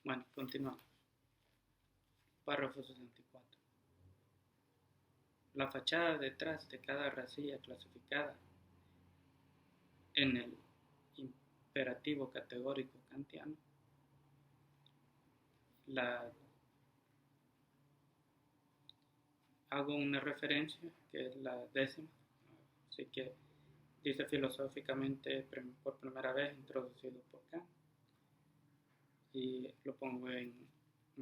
Bueno, continuamos. Párrafo 64. La fachada detrás de cada racilla clasificada en el imperativo categórico kantiano, hago una referencia que es la 10ª, así que dice filosóficamente por primera vez introducido por Kant, y lo pongo en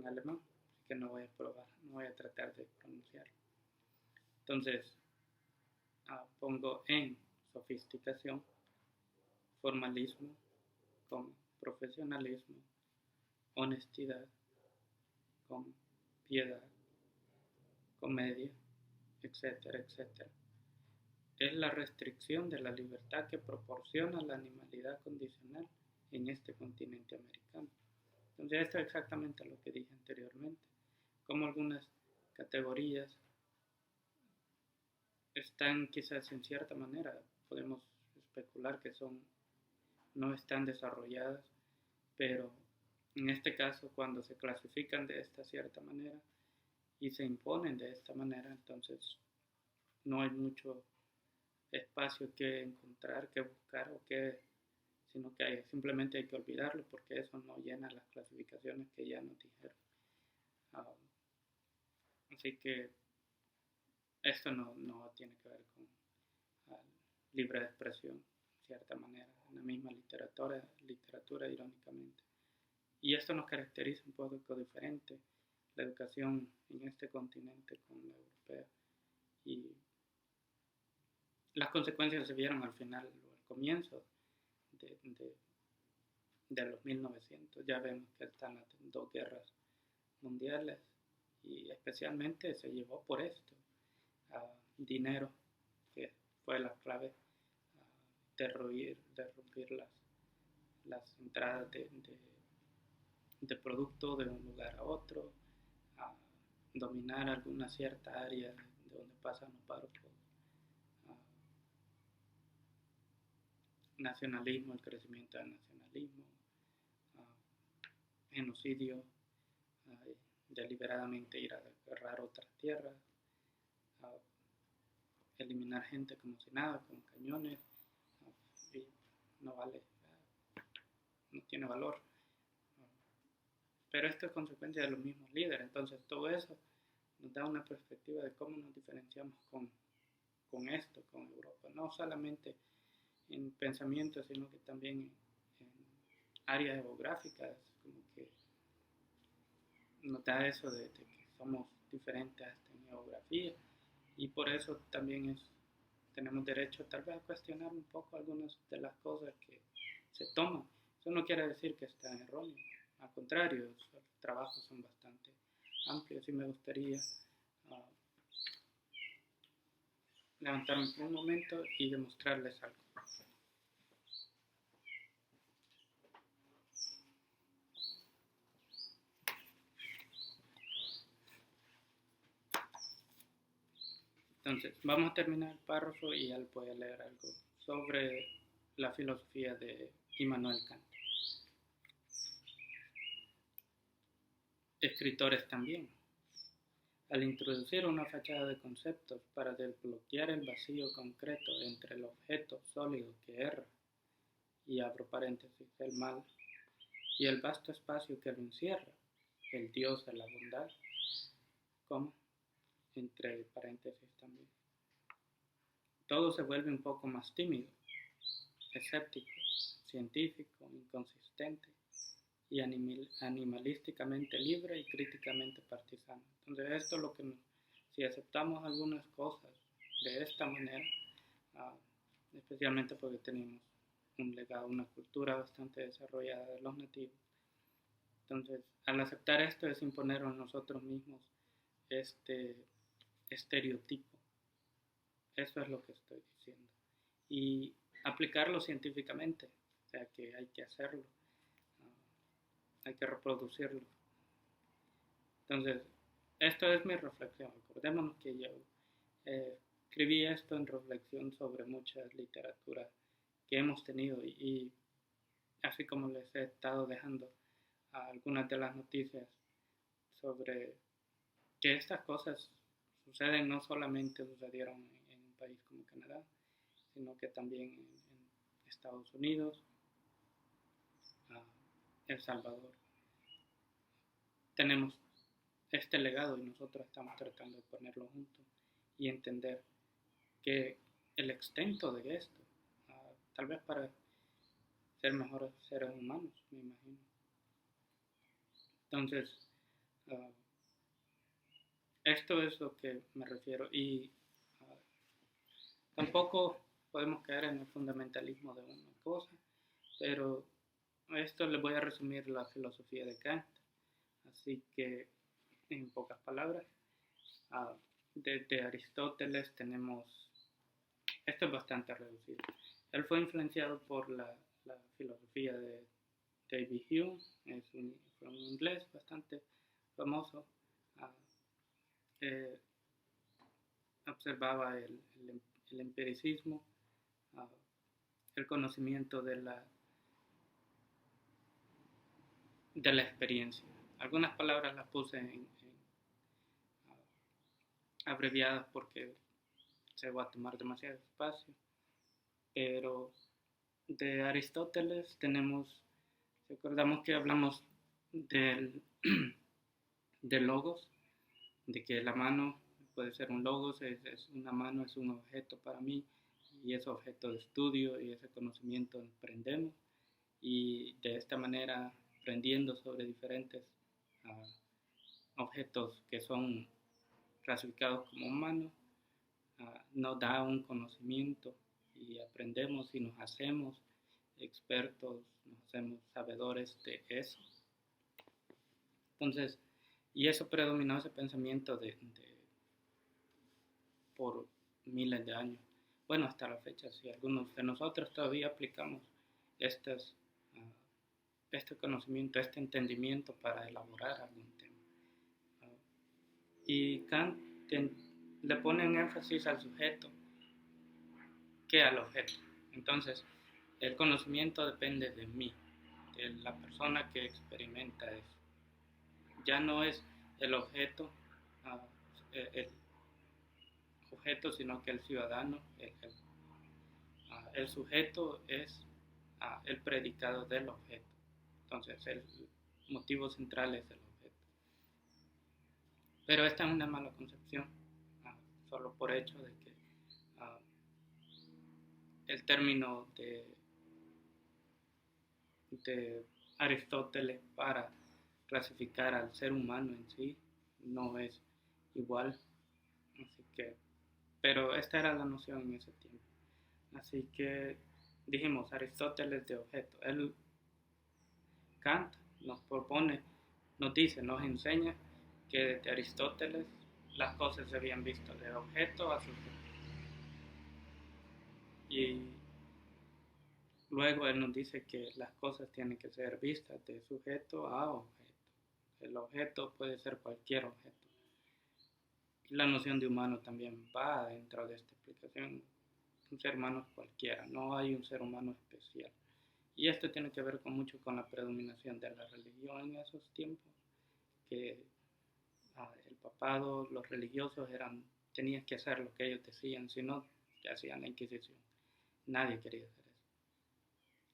alemán, así que no voy a probar, no voy a tratar de pronunciarlo. Entonces, pongo en sofisticación, formalismo, como profesionalismo, honestidad, como piedad, comedia, etcétera, etcétera. Es la restricción de la libertad que proporciona la animalidad condicional en este continente americano. Entonces, esto es exactamente lo que dije anteriormente, como algunas categorías están quizás en cierta manera, podemos especular que no están desarrolladas, pero en este caso cuando se clasifican de esta cierta manera y se imponen de esta manera, entonces no hay mucho espacio que encontrar, que buscar sino que simplemente hay que olvidarlo porque eso no llena las clasificaciones que ya nos dijeron. Así que esto no tiene que ver con libre expresión, de cierta manera, en la misma literatura irónicamente. Y esto nos caracteriza un poco diferente, la educación en este continente con la europea. Y las consecuencias se vieron al final, al comienzo de los 1900. Ya vemos que están las dos guerras mundiales y especialmente se llevó por esto dinero, que fue la clave, derruir las entradas de producto de un lugar a otro, a dominar alguna cierta área de donde pasan los párrocos, nacionalismo, el crecimiento del nacionalismo, genocidio, deliberadamente ir a agarrar otras tierras, eliminar gente como si nada, con cañones, y no vale, no tiene valor. Pero esto es consecuencia de los mismos líderes, entonces todo eso nos da una perspectiva de cómo nos diferenciamos con esto, con Europa, no solamente en pensamiento, sino que también en áreas geográficas, como que nos da eso de que somos diferentes hasta en geografía, y por eso también tenemos derecho tal vez a cuestionar un poco algunas de las cosas que se toman. Eso no quiere decir que están erróneos, al contrario, los trabajos son bastante amplios y me gustaría levantarme por un momento y demostrarles algo. Entonces, vamos a terminar el párrafo y ya les voy a leer algo sobre la filosofía de Immanuel Kant. Escritores también. Al introducir una fachada de conceptos para desbloquear el vacío concreto entre el objeto sólido que erra, y abro paréntesis, el mal, y el vasto espacio que lo encierra, el Dios de la bondad, como entre paréntesis también. Todo se vuelve un poco más tímido, escéptico, científico, inconsistente y animalísticamente libre y críticamente partisano. Entonces esto es lo que si aceptamos algunas cosas de esta manera, especialmente porque tenemos un legado, una cultura bastante desarrollada de los nativos, entonces al aceptar esto es imponer a nosotros mismos este estereotipo. Eso es lo que estoy diciendo. Y aplicarlo científicamente, o sea que hay que hacerlo, hay que reproducirlo. Entonces, esto es mi reflexión. Acordémonos que yo escribí esto en reflexión sobre mucha literatura que hemos tenido y así como les he estado dejando algunas de las noticias sobre que estas cosas suceden, no solamente sucedieron en un país como Canadá, sino que también en Estados Unidos, El Salvador. Tenemos este legado y nosotros estamos tratando de ponerlo juntos y entender que el extento de esto, tal vez para ser mejores seres humanos, me imagino. Entonces, esto es lo que me refiero y tampoco podemos caer en el fundamentalismo de una cosa, pero esto les voy a resumir la filosofía de Kant. Así que, en pocas palabras, desde Aristóteles tenemos, esto es bastante reducido. Él fue influenciado por la filosofía de David Hume, fue un inglés bastante famoso. Observaba el empiricismo, el conocimiento de la experiencia. Algunas palabras las puse abreviadas porque se va a tomar demasiado espacio, pero de Aristóteles recordamos que hablamos del logos, de que la mano puede ser un logos, es una mano, es un objeto para mí, y es objeto de estudio y ese conocimiento aprendemos, y de esta manera aprendiendo sobre diferentes objetos que son clasificados como humanos, nos da un conocimiento y aprendemos y nos hacemos expertos, nos hacemos sabedores de eso. Entonces, y eso predominó ese pensamiento por miles de años. Bueno, hasta la fecha, si algunos de nosotros todavía aplicamos este conocimiento, este entendimiento para elaborar algún tema. Y Kant le pone un énfasis al sujeto que al objeto. Entonces, el conocimiento depende de mí, de la persona que experimenta eso. Ya no es el objeto, sino que el ciudadano, el sujeto es el predicado del objeto. Entonces, el motivo central es el objeto. Pero esta es una mala concepción, solo por hecho de que el término de Aristóteles para clasificar al ser humano en sí no es igual. Así que, pero esta era la noción en ese tiempo. Así que dijimos Aristóteles de objeto. Kant nos nos enseña que desde Aristóteles las cosas se habían visto de objeto a sujeto. Y luego él nos dice que las cosas tienen que ser vistas de sujeto a objeto. El objeto puede ser cualquier objeto. Y la noción de humano también va dentro de esta explicación. Un ser humano es cualquiera, no hay un ser humano especial. Y esto tiene que ver mucho con la predominación de la religión en esos tiempos, que el papado, los religiosos tenían que hacer lo que ellos decían, si no, que hacían la Inquisición. Nadie quería hacer eso.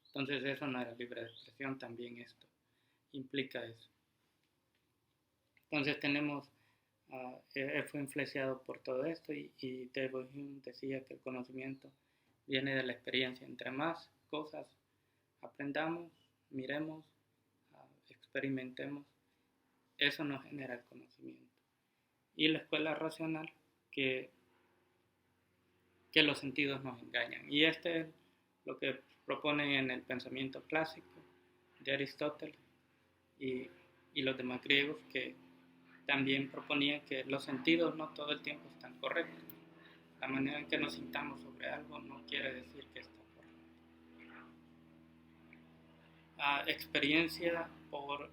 Entonces eso no era libre de expresión, también esto implica eso. Entonces tenemos, él fue influenciado por todo esto y David Hume decía que el conocimiento viene de la experiencia. Entre más cosas aprendamos, miremos, experimentemos, eso nos genera el conocimiento. Y la escuela racional, que los sentidos nos engañan. Y este es lo que proponen en el pensamiento clásico de Aristóteles y los demás griegos, que también proponían que los sentidos no todo el tiempo están correctos. La manera en que nos sintamos sobre algo no quiere decir que está correcto. Experiencia por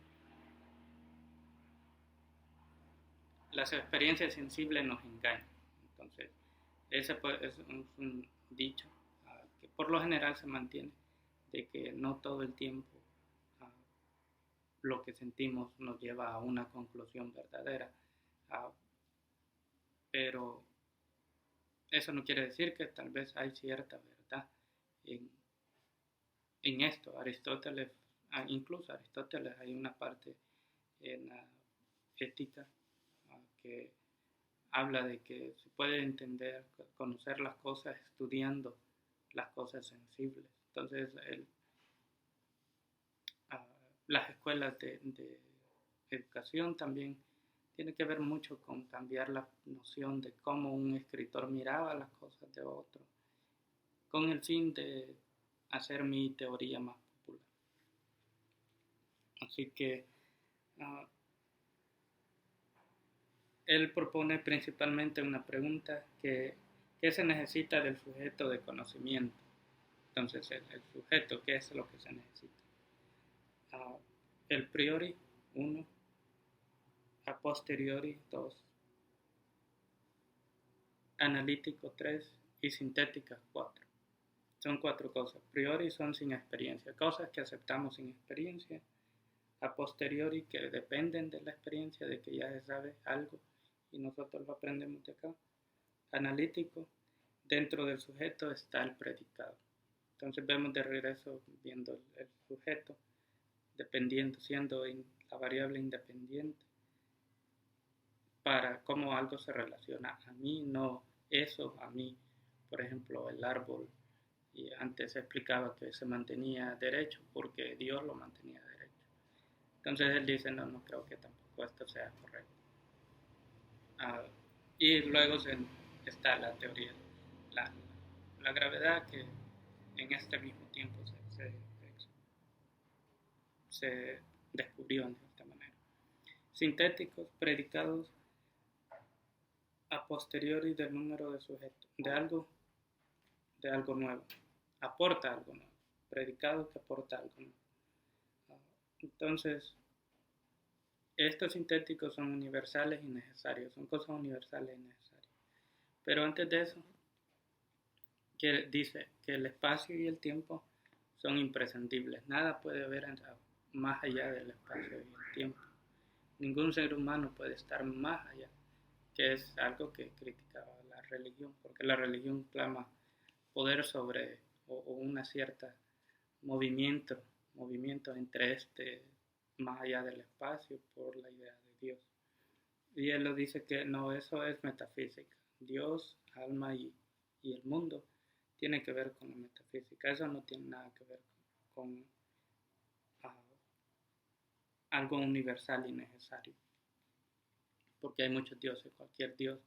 las experiencias sensibles nos engañan. Entonces, ese es un dicho que por lo general se mantiene, de que no todo el tiempo lo que sentimos nos lleva a una conclusión verdadera. Ah, pero eso no quiere decir que tal vez hay cierta verdad en, en esto. Aristóteles, incluso Aristóteles, hay una parte en la ética que habla de que se puede entender, conocer las cosas estudiando las cosas sensibles. Entonces, las escuelas de educación también tiene que ver mucho con cambiar la noción de cómo un escritor miraba las cosas de otro, con el fin de hacer mi teoría más popular. Así que él propone principalmente una pregunta ¿qué se necesita del sujeto de conocimiento? Entonces, el sujeto, ¿qué es lo que se necesita? El priori, 1, a posteriori, 2, analítico, 3 y sintética, 4. Son 4 cosas. Priori son sin experiencia, cosas que aceptamos sin experiencia. A posteriori, que dependen de la experiencia, de que ya se sabe algo y nosotros lo aprendemos de acá. Analítico, dentro del sujeto está el predicado. Entonces vemos de regreso viendo el sujeto, dependiendo, siendo la variable independiente para cómo algo se relaciona a mí, no eso a mí. Por ejemplo, el árbol, y antes se explicaba que se mantenía derecho porque Dios lo mantenía derecho. Entonces él dice, no creo que tampoco esto sea correcto. Y luego está la teoría, la gravedad que en este mismo tiempo se descubrió de esta manera. Sintéticos, predicados a posteriori del número de sujetos, de algo nuevo, aporta algo nuevo, predicado que aporta algo nuevo. Entonces, estos sintéticos son universales y necesarios, son cosas universales y necesarias. Pero antes de eso, que dice que el espacio y el tiempo son imprescindibles. Nada puede haber más allá del espacio y el tiempo. Ningún ser humano puede estar más allá, que es algo que criticaba la religión, porque la religión clama poder sobre o una cierta movimiento entre más allá del espacio por la idea de Dios. Y él lo dice que no, eso es metafísica. Dios, alma y el mundo tiene que ver con la metafísica. Eso no tiene nada que ver con algo universal y necesario. Porque hay muchos dioses, cualquier dios,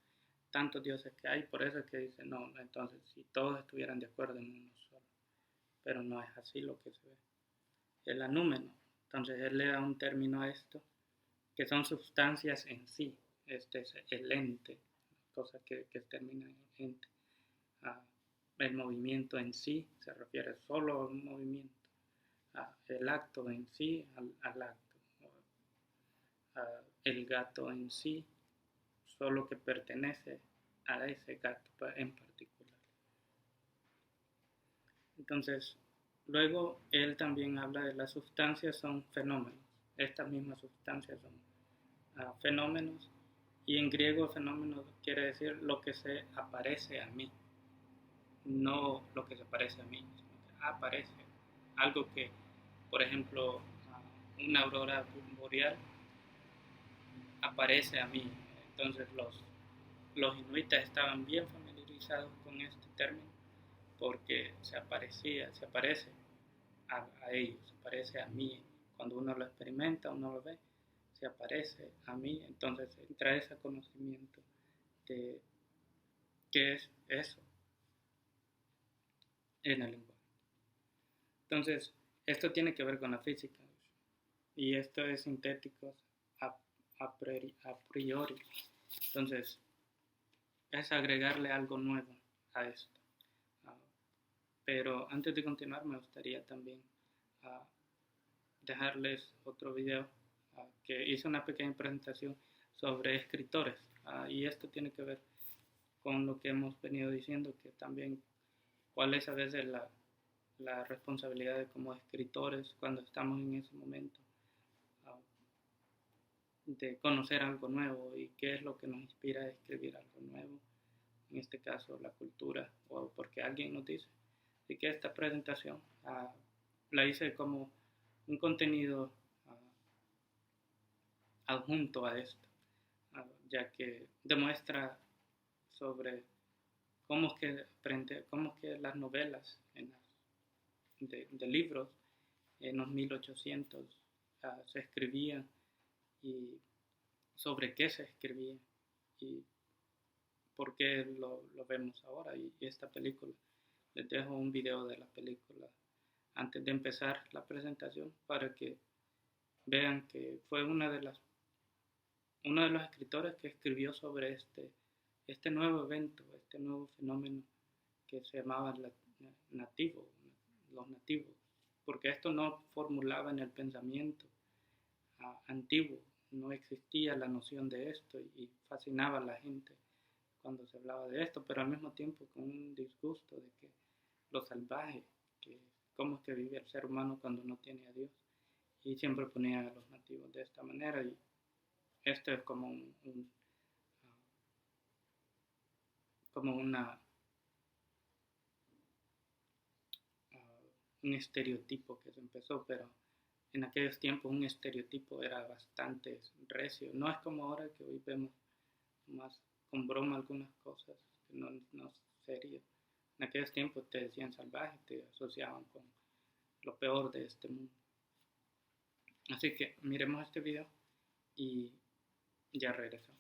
tantos dioses que hay, por eso es que dice, no, entonces si todos estuvieran de acuerdo en uno solo. Pero no es así lo que se ve. El anúmeno, entonces él le da un término a esto, que son sustancias en sí. Este es el ente, cosa que termina en ente. El movimiento en sí se refiere solo a un movimiento. El acto en sí al acto. El gato en sí, solo que pertenece a ese gato en particular. Entonces, luego él también habla de las sustancias son fenómenos. Estas mismas sustancias son fenómenos, y en griego fenómeno quiere decir lo que se aparece a mí, no lo que se parece a mí, sino que aparece. Algo que, por ejemplo, una aurora boreal aparece a mí. Entonces los inuitas estaban bien familiarizados con este término porque se aparece a ellos, se aparece a mí. Cuando uno lo experimenta, uno lo ve, se aparece a mí, entonces entra ese conocimiento de qué es eso en el lenguaje. Entonces, esto tiene que ver con la física, y esto es sintético a priori. Entonces, es agregarle algo nuevo a esto. Pero antes de continuar, me gustaría también dejarles otro video que hice una pequeña presentación sobre escritores. Y esto tiene que ver con lo que hemos venido diciendo, que también cuál es a veces la responsabilidad de como escritores cuando estamos en ese momento de conocer algo nuevo y qué es lo que nos inspira a escribir algo nuevo, en este caso la cultura, o porque alguien nos dice. Así que esta presentación la hice como un contenido adjunto a esto, ya que demuestra sobre cómo es que las novelas de libros en los 1800 se escribían y sobre qué se escribía y por qué lo vemos ahora. Y esta película, les dejo un video de la película antes de empezar la presentación para que vean que fue uno de los escritores que escribió sobre este nuevo evento, este nuevo fenómeno que se llamaba los nativos, porque esto no formulaba en el pensamiento antiguo, no existía la noción de esto y fascinaba a la gente cuando se hablaba de esto, pero al mismo tiempo con un disgusto de que lo salvaje, que cómo es que vive el ser humano cuando no tiene a Dios, y siempre ponía a los nativos de esta manera, y esto es como como un estereotipo que se empezó, pero en aquellos tiempos un estereotipo era bastante recio. No es como ahora que hoy vemos más con broma algunas cosas que no serio. En aquellos tiempos te decían salvaje, te asociaban con lo peor de este mundo. Así que miremos este video y ya regresamos.